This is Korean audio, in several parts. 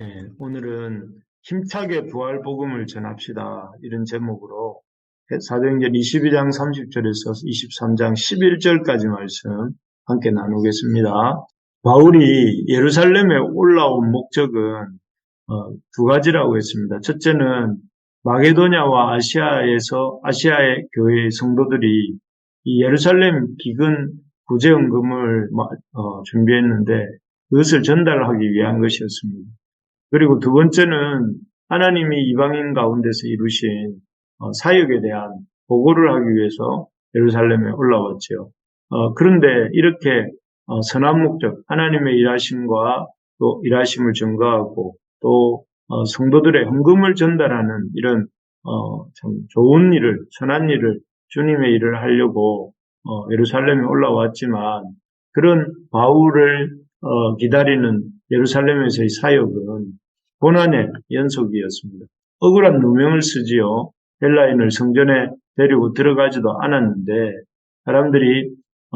네, 오늘은 힘차게 부활 복음을 전합시다. 이런 제목으로 사도행전 22장 30절에서 23장 11절까지 말씀 함께 나누겠습니다. 바울이 예루살렘에 올라온 목적은 두 가지라고 했습니다. 첫째는 마게도냐와 아시아의 교회의 성도들이 이 예루살렘 기근 구제헌금을 준비했는데 그것을 전달하기 위한 것이었습니다. 그리고 두 번째는 하나님이 이방인 가운데서 이루신 사역에 대한 보고를 하기 위해서 예루살렘에 올라왔죠. 그런데 이렇게 선한 목적, 하나님의 일하심과 또 일하심을 증거하고 또 성도들의 헌금을 전달하는 이런 참 좋은 일을, 선한 일을, 주님의 일을 하려고 예루살렘에 올라왔지만 그런 바울을 기다리는 예루살렘에서의 사역은 고난의 연속이었습니다. 억울한 누명을 쓰지요. 헬라인을 성전에 데리고 들어가지도 않았는데 사람들이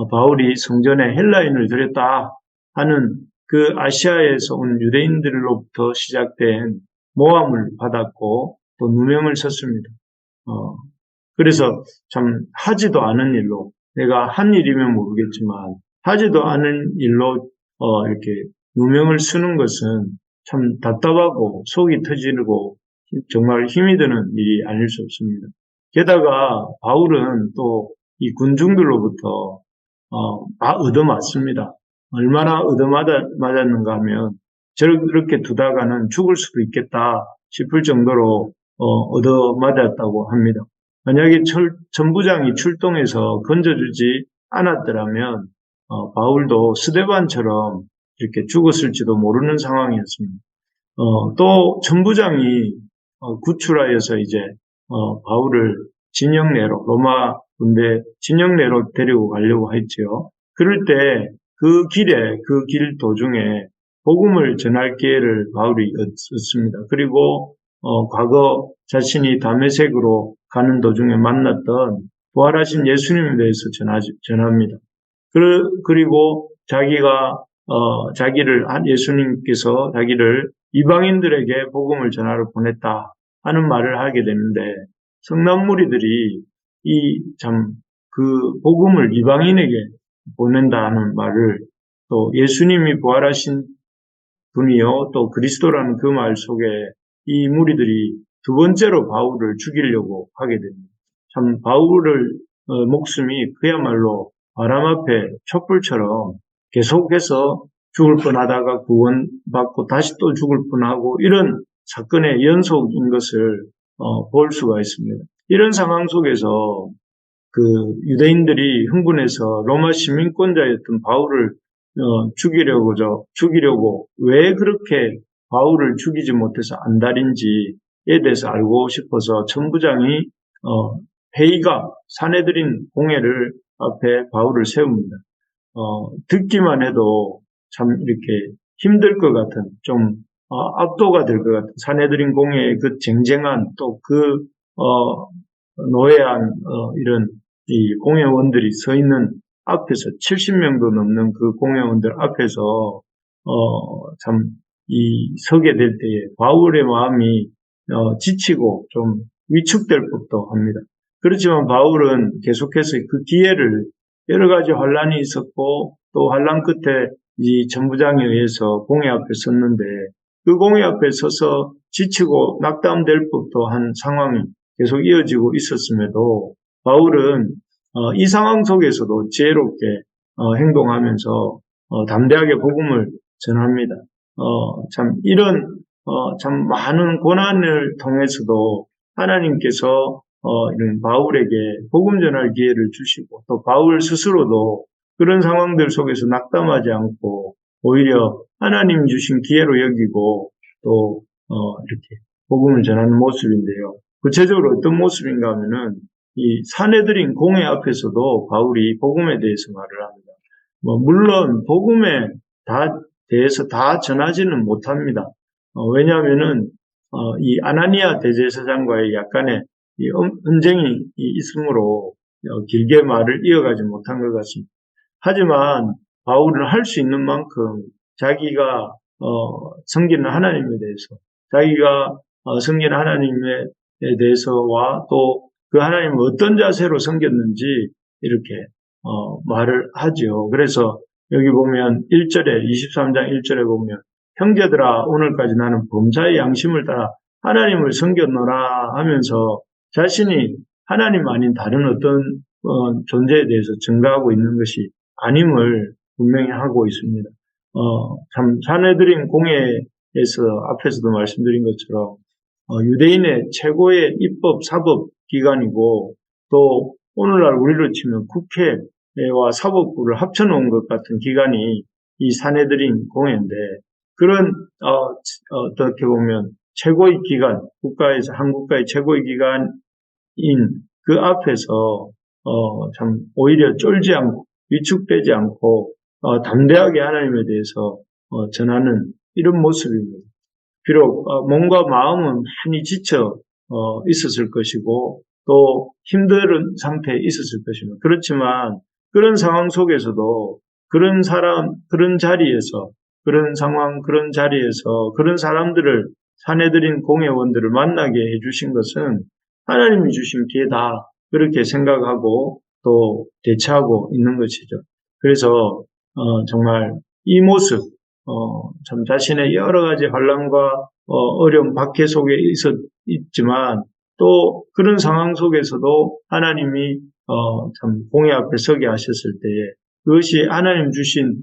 바울이 성전에 헬라인을 들였다 하는 그 아시아에서 온 유대인들로부터 시작된 모함을 받았고 또 누명을 썼습니다. 그래서 참 하지도 않은 일로, 내가 한 일이면 모르겠지만 하지도 않은 일로 이렇게 누명을 쓰는 것은 참 답답하고 속이 터지고 정말 힘이 드는 일이 아닐 수 없습니다. 게다가 바울은 또 이 군중들로부터 얻어맞습니다. 얼마나 얻어맞았는가 하면 저렇게 두다가는 죽을 수도 있겠다 싶을 정도로 얻어맞았다고 합니다. 만약에 전부장이 출동해서 건져주지 않았더라면 바울도 스데반처럼 이렇게 죽었을지도 모르는 상황이었습니다. 또 전부장이 구출하여서 이제 바울을 진영 내로, 로마 군대 진영 내로 데리고 가려고 했지요. 그럴 때 그 길 도중에 복음을 전할 기회를 바울이 얻습니다. 그리고 과거 자신이 다메섹으로 가는 도중에 만났던 부활하신 예수님에 대해서 전합니다. 그리고 예수님께서 자기를 이방인들에게 복음을 전하러 보냈다 하는 말을 하게 되는데, 성난 무리들이 그 복음을 이방인에게 보낸다는 말을, 또 예수님이 부활하신 분이요 또 그리스도라는 그 말 속에 이 무리들이 두 번째로 바울을 죽이려고 하게 됩니다. 참 바울의 목숨이 그야말로 바람 앞에 촛불처럼 계속해서 죽을 뻔하다가 구원받고 다시 또 죽을 뻔하고 이런 사건의 연속인 것을 볼 수가 있습니다. 이런 상황 속에서 그 유대인들이 흥분해서 로마 시민권자였던 바울을 죽이려고 왜 그렇게 바울을 죽이지 못해서 안달인지에 대해서 알고 싶어서 천부장이 회의가 사내들인 공회를 앞에 바울을 세웁니다. 듣기만 해도 참 이렇게 힘들 것 같은, 좀 압도가 될 것 같은 사내들인 공회의 그 쟁쟁한 또 그 노예한 이런 이 공회원들이 서 있는 앞에서 70명도 넘는 그 공회원들 앞에서 참 이 서게 될 때에 바울의 마음이 지치고 좀 위축될 법도 합니다. 그렇지만 바울은 계속해서 그 기회를, 여러 가지 환란이 있었고 또 환란 끝에 이 전부장에 의해서 공회 앞에 섰는데 그 공회 앞에 서서 지치고 낙담될 법도 한 상황이 계속 이어지고 있었음에도 바울은 이 상황 속에서도 지혜롭게 행동하면서 담대하게 복음을 전합니다. 참 많은 고난을 통해서도 하나님께서 이런 바울에게 복음 전할 기회를 주시고 또 바울 스스로도 그런 상황들 속에서 낙담하지 않고 오히려 하나님 주신 기회로 여기고 또 이렇게 복음을 전하는 모습인데요. 구체적으로 어떤 모습인가 하면은 이 사내들인 공회 앞에서도 바울이 복음에 대해서 말을 합니다. 물론 복음에 대해서 다 전하지는 못합니다. 왜냐하면은 이 아나니아 대제사장과의 약간의 이 언쟁이 있으므로 길게 말을 이어가지 못한 것 같습니다. 하지만 바울은 할 수 있는 만큼 자기가 섬기는 하나님에 대해서 자기가 섬기는 하나님에 대해서와 또 그 하나님을 어떤 자세로 섬겼는지 이렇게 말을 하죠. 그래서 여기 보면 1절에 23장 1절에 보면 형제들아 오늘까지 나는 범사의 양심을 따라 하나님을 섬겼노라 하면서 자신이 하나님 아닌 다른 어떤 존재에 대해서 증거하고 있는 것이 아님을 분명히 하고 있습니다. 참 사내들인 공회에서 앞에서도 말씀드린 것처럼 유대인의 최고의 입법 사법 기관이고 또 오늘날 우리로 치면 국회와 사법부를 합쳐놓은 것 같은 기관이 이 사내들인 공회인데 그런 어떻게 보면 최고의 기관, 국가에서 한국가의 최고의 기관인 그 앞에서 참 오히려 쫄지 않고 위축되지 않고 담대하게 하나님에 대해서 전하는 이런 모습입니다. 비록 몸과 마음은 많이 지쳐 있었을 것이고 또 힘든 상태에 있었을 것입니다. 그렇지만 그런 상황 속에서도 그런 사람, 그런 자리에서 그런 상황, 그런 자리에서 그런 사람들을 사내들인 공회원들을 만나게 해주신 것은 하나님이 주신 기회다 그렇게 생각하고 또 대처하고 있는 것이죠. 그래서 정말 이 모습 참 자신의 여러 가지 환난과 어려움 박해 속에 있지만 또 그런 상황 속에서도 하나님이 참 공회 앞에 서게 하셨을 때에 그것이 하나님 주신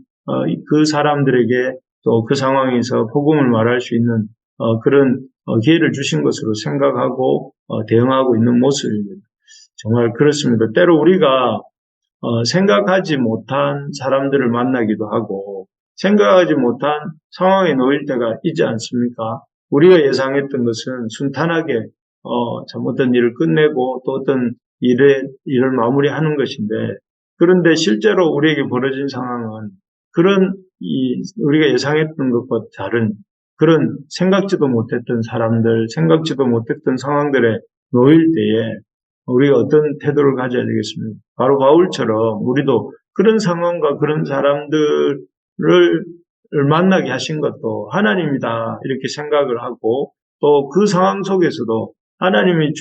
그 사람들에게 또 그 상황에서 복음을 말할 수 있는 그런 기회를 주신 것으로 생각하고 대응하고 있는 모습입니다. 정말 그렇습니다. 때로 우리가 생각하지 못한 사람들을 만나기도 하고 생각하지 못한 상황에 놓일 때가 있지 않습니까? 우리가 예상했던 것은 순탄하게 참 어떤 일을 끝내고 또 어떤 일을 마무리하는 것인데 그런데 실제로 우리에게 벌어진 상황은 그런 우리가 예상했던 것과 다른 그런 생각지도 못했던 사람들, 생각지도 못했던 상황들에 놓일 때에 우리가 어떤 태도를 가져야 되겠습니까? 바로 바울처럼 우리도 그런 상황과 그런 사람들을 만나게 하신 것도 하나님이다 이렇게 생각을 하고 또 그 상황 속에서도 하나님이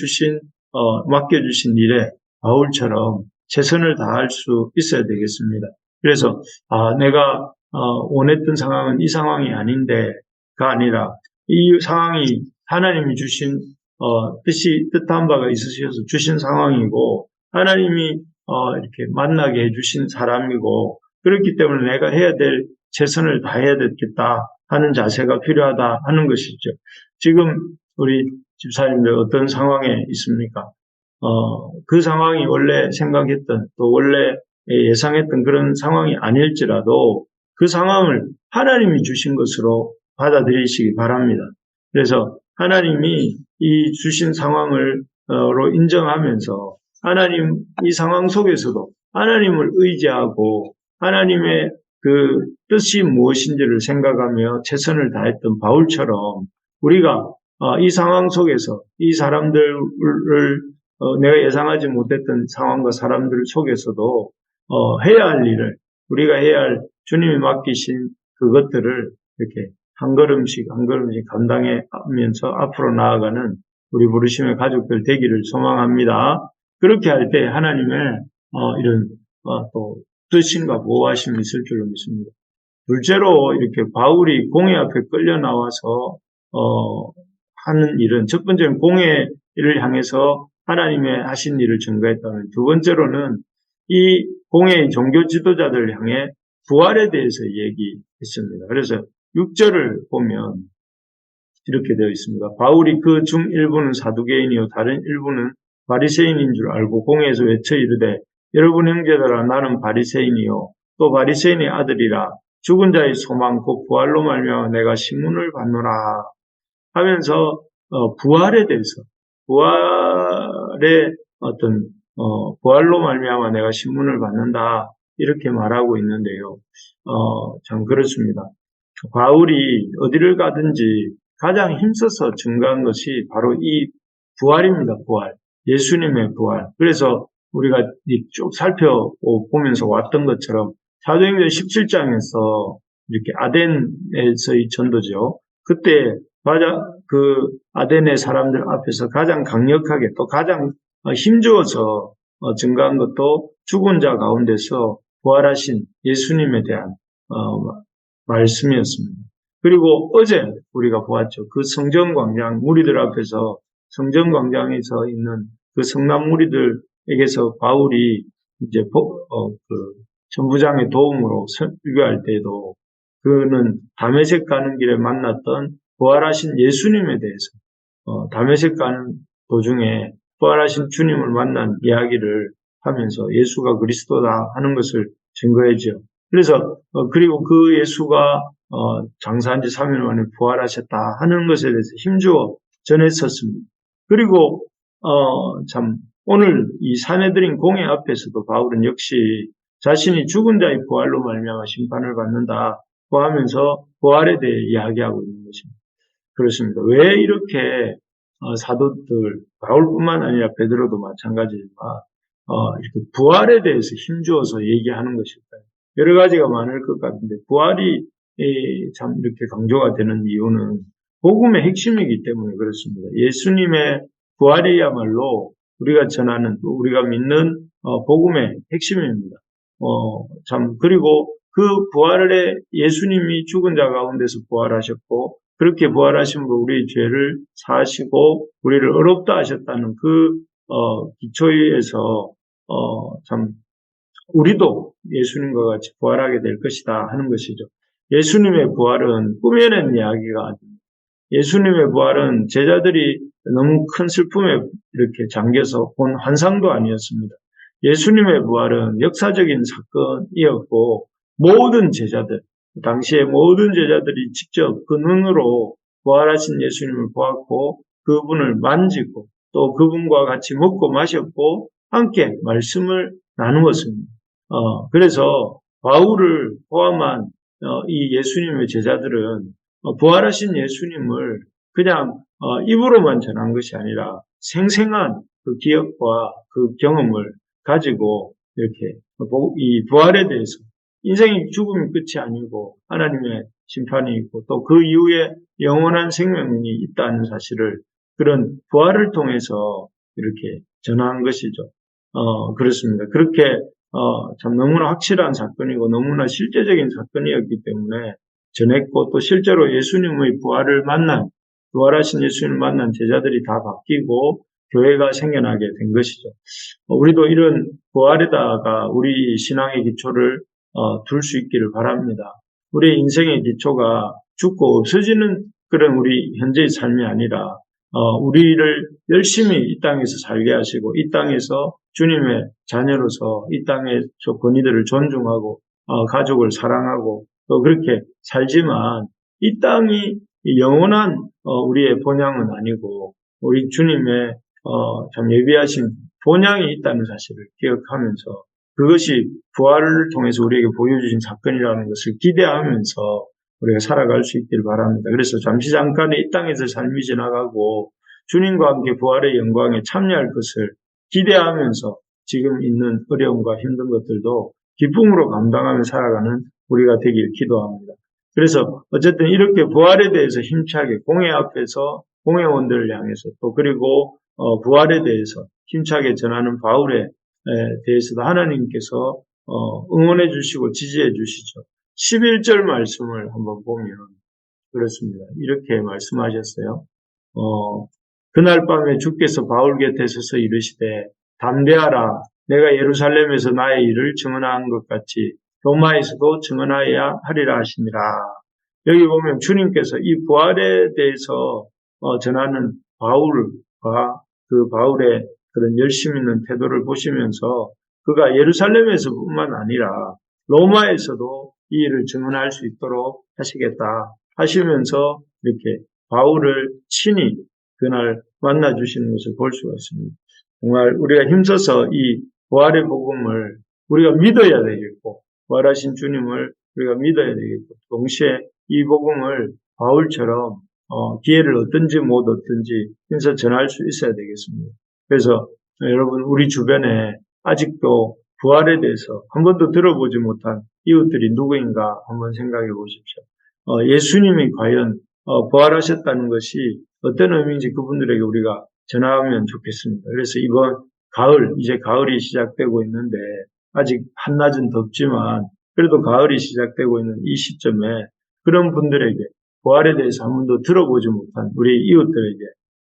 맡겨주신 일에 바울처럼 최선을 다할 수 있어야 되겠습니다. 그래서 내가 원했던 상황은 이 상황이 아닌데가 아니라 이 상황이 하나님이 주신 뜻한 바가 있으셔서 주신 상황이고 하나님이 이렇게 만나게 해주신 사람이고 그렇기 때문에 내가 해야 될 최선을 다해야 되겠다 하는 자세가 필요하다 하는 것이죠. 지금 우리 집사님들 어떤 상황에 있습니까? 그 상황이 원래 생각했던 또 원래 예상했던 그런 상황이 아닐지라도 그 상황을 하나님이 주신 것으로 받아들이시기 바랍니다. 그래서 하나님이 이 주신 상황을 인정하면서 하나님 이 상황 속에서도 하나님을 의지하고 하나님의 그 뜻이 무엇인지를 생각하며 최선을 다했던 바울처럼 우리가 이 상황 속에서 이 사람들을 내가 예상하지 못했던 상황과 사람들 속에서도 해야 할 일을 우리가 해야 할 주님이 맡기신 그것들을 이렇게 한 걸음씩 한 걸음씩 감당하면서 앞으로 나아가는 우리 부르심의 가족들 되기를 소망합니다. 그렇게 할 때 하나님의 이런 또 뜻인가 보호하심이 있을 줄로 믿습니다. 둘째로 이렇게 바울이 공회 앞에 끌려 나와서 하는 일은 첫 번째는 공회를 향해서 하나님의 하신 일을 증거했다면 두 번째로는 이 공회의 종교 지도자들을 향해 부활에 대해서 얘기했습니다. 그래서 6절을 보면 이렇게 되어 있습니다. 바울이 그 중 일부는 사두개인이요 다른 일부는 바리새인인 줄 알고 공회에서 외쳐 이르되 여러분 형제들아 나는 바리새인이요 또 바리새인의 아들이라 죽은 자의 소망 곧 부활로 말미암아 내가 신문을 받노라 하면서 부활에 대해서 부활의 어떤 부활로 말미암아 내가 신문을 받는다 이렇게 말하고 있는데요. 참 그렇습니다. 바울이 어디를 가든지 가장 힘써서 증거한 것이 바로 이 부활입니다. 부활. 예수님의 부활. 그래서 우리가 쭉 살펴보면서 왔던 것처럼 사도행전 17장에서 이렇게 아덴에서의 전도죠. 그때 그 아덴의 사람들 앞에서 가장 강력하게 또 가장 힘주어서 증거한 것도 죽은 자 가운데서 부활하신 예수님에 대한 말씀이었습니다. 그리고 어제 우리가 보았죠. 그 성전광장 무리들 앞에서 성전광장에서 있는 그 성남 무리들에게서 바울이 이제 전부장의 도움으로 설교할 때도 그는 다메섹 가는 길에 만났던 부활하신 예수님에 대해서 다메섹 가는 도중에 부활하신 주님을 만난 이야기를 하면서 예수가 그리스도다 하는 것을 증거해죠. 그래서 그리고 그 예수가 장사한 지 3일 만에 부활하셨다 하는 것에 대해서 힘주어 전했었습니다. 그리고 참 오늘 이 사내들인 공회 앞에서도 바울은 역시 자신이 죽은 자의 부활로 말미암아 심판을 받는다고 하면서 부활에 대해 이야기하고 있는 것입니다. 그렇습니다. 왜 이렇게 사도들 바울뿐만 아니라 베드로도 마찬가지지만 이렇게 부활에 대해서 힘주어서 얘기하는 것일까요? 여러 가지가 많을 것 같은데 부활이 참 이렇게 강조가 되는 이유는 복음의 핵심이기 때문에 그렇습니다. 예수님의 부활이야말로 우리가 전하는 우리가 믿는 복음의 핵심입니다. 그리고 그 부활에 예수님이 죽은 자 가운데서 부활하셨고 그렇게 부활하신 분 우리의 죄를 사하시고 우리를 의롭다 하셨다는 그 기초에서 참 우리도 예수님과 같이 부활하게 될 것이다 하는 것이죠. 예수님의 부활은 꾸며낸 이야기가 아닙니다. 예수님의 부활은 제자들이 너무 큰 슬픔에 이렇게 잠겨서 본 환상도 아니었습니다. 예수님의 부활은 역사적인 사건이었고 모든 제자들, 당시에 모든 제자들이 직접 그 눈으로 부활하신 예수님을 보았고 그분을 만지고 또 그분과 같이 먹고 마셨고 함께 말씀을 나누었습니다. 그래서 바울을 포함한 이 예수님의 제자들은 부활하신 예수님을 그냥 입으로만 전한 것이 아니라 생생한 그 기억과 그 경험을 가지고 이렇게 이 부활에 대해서 인생이 죽음이 끝이 아니고 하나님의 심판이 있고 또 그 이후에 영원한 생명이 있다는 사실을 그런 부활을 통해서 이렇게 전한 것이죠. 그렇습니다. 그렇게 참 너무나 확실한 사건이고 너무나 실제적인 사건이었기 때문에 전했고 또 실제로 예수님의 부활하신 예수님을 만난 제자들이 다 바뀌고 교회가 생겨나게 된 것이죠. 우리도 이런 부활에다가 우리 신앙의 기초를 둘 수 있기를 바랍니다. 우리 인생의 기초가 죽고 없어지는 그런 우리 현재의 삶이 아니라 우리를 열심히 이 땅에서 살게 하시고 이 땅에서 주님의 자녀로서 이 땅의 권위들을 존중하고 가족을 사랑하고 또 그렇게 살지만 이 땅이 영원한 우리의 본향은 아니고 우리 주님의 참 예비하신 본향이 있다는 사실을 기억하면서 그것이 부활을 통해서 우리에게 보여주신 사건이라는 것을 기대하면서 우리가 살아갈 수 있기를 바랍니다. 그래서 잠깐의 이 땅에서 삶이 지나가고 주님과 함께 부활의 영광에 참여할 것을 기대하면서 지금 있는 어려움과 힘든 것들도 기쁨으로 감당하며 살아가는 우리가 되길 기도합니다. 그래서 어쨌든 이렇게 부활에 대해서 힘차게 공회 앞에서 공회원들을 향해서 또 그리고 부활에 대해서 힘차게 전하는 바울에 대해서도 하나님께서 응원해 주시고 지지해 주시죠. 11절 말씀을 한번 보면 그렇습니다. 이렇게 말씀하셨어요. 그날 밤에 주께서 바울 곁에 서서 이르시되 담대하라. 내가 예루살렘에서 나의 일을 증언한 것 같이 로마에서도 증언하여야 하리라 하시니라. 여기 보면 주님께서 이 부활에 대해서 전하는 바울과 그 바울의 그런 열심 있는 태도를 보시면서 그가 예루살렘에서뿐만 아니라 로마에서도 이 일을 증언할 수 있도록 하시겠다 하시면서 이렇게 바울을 친히 그날 만나주시는 것을 볼 수가 있습니다. 정말 우리가 힘써서 이 부활의 복음을 우리가 믿어야 되겠고 부활하신 주님을 우리가 믿어야 되겠고 동시에 이 복음을 바울처럼 기회를 얻든지 못 얻든지 힘써 전할 수 있어야 되겠습니다. 그래서 여러분 우리 주변에 아직도 부활에 대해서 한 번도 들어보지 못한 이웃들이 누구인가 한번 생각해 보십시오. 예수님이 과연 부활하셨다는 것이 어떤 의미인지 그분들에게 우리가 전하면 좋겠습니다. 그래서 이번 가을, 이제 가을이 시작되고 있는데 아직 한낮은 덥지만 그래도 가을이 시작되고 있는 이 시점에 그런 분들에게 부활에 대해서 한 번도 들어보지 못한 우리 이웃들에게,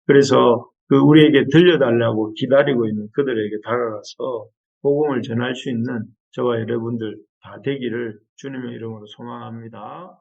그래서 그 우리에게 들려달라고 기다리고 있는 그들에게 다가가서 복음을 전할 수 있는 저와 여러분들 다 되기를 주님의 이름으로 소망합니다.